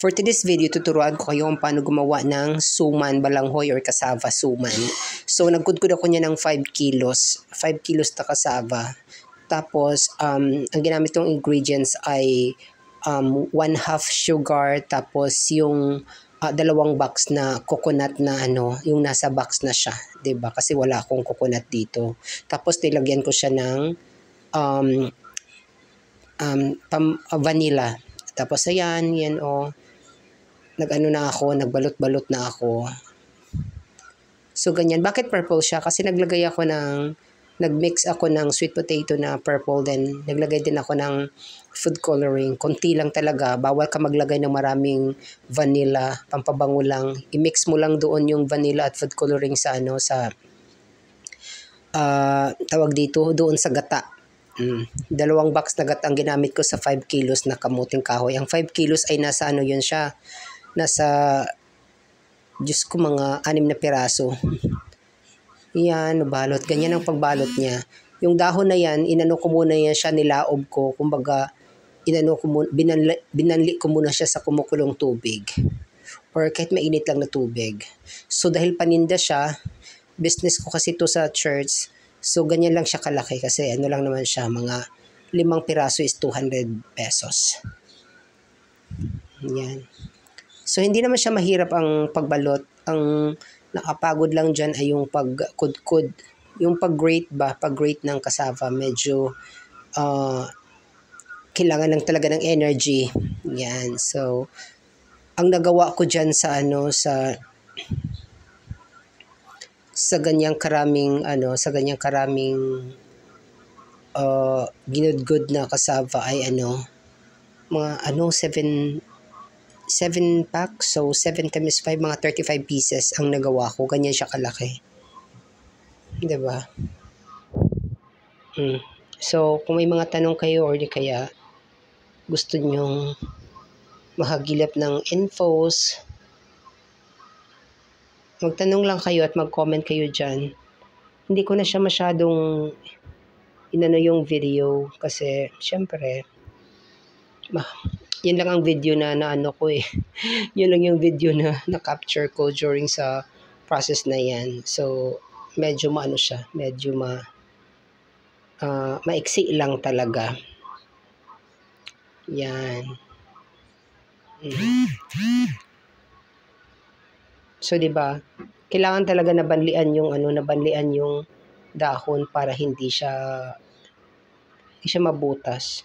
For today's video, tuturuan ko kayo kung paano gumawa ng suman, balanghoy, or cassava suman. So, nagkudkud ako niya ng 5 kilos. 5 kilos na cassava. Tapos, ang ginamit kong ingredients ay 1/2 sugar, tapos yung 2 box na coconut na yung nasa box na siya. 'Di ba? Kasi wala akong coconut dito. Tapos, nilagyan ko siya ng vanilla. Tapos, ayan, yan nagbalot-balot na ako. So, ganyan. Bakit purple siya? Kasi nagmix ako ng sweet potato na purple, then naglagay din ako ng food coloring. Konti lang talaga. Bawal ka maglagay ng maraming vanilla, pampabango lang. I-mix mo lang doon yung vanilla at food coloring sa tawag dito, doon sa gata. 2 box na gata ang ginamit ko sa 5 kilos na kamuting kahoy. Ang 5 kilos ay nasa yun siya. Nasa, Diyos ko, mga 6 na piraso. Yan, balot. Ganyan ang pagbalot niya. Yung dahon na yan, inano ko muna yan siya, nilaob ko. Kumbaga, binanli ko muna siya sa kumukulong tubig. Or kahit mainit lang na tubig. So, dahil paninda siya, business ko kasi to sa church. So, ganyan lang siya kalaki. Kasi lang naman siya, mga 5 piraso is 200 pesos. Yan. So, hindi naman siya mahirap ang pagbalot. Ang nakapagod lang dyan ay yung pagkudkud. Yung pag-grate pag-grate ng cassava, medyo kailangan lang talaga ng energy. Yan. So, ang nagawa ko dyan sa ganyang karaming ginudgod na cassava ay mga 7 pack. So, 7 times 5, mga 35 pieces ang nagawa ko. Ganyan siya kalaki. Diba? So, kung may mga tanong kayo or di kaya gusto nyong mahagilap ng infos, magtanong lang kayo at mag-comment kayo dyan. Hindi ko na siya masyadong yung video kasi syempre yun lang ang video na ko eh. Yun lang yung video na na-capture ko during sa process na yan. So, medyo siya, medyo maiksi lang talaga. Yan. So, 'di ba? Kailangan talaga nabanlian yung dahon para hindi siya mabutas.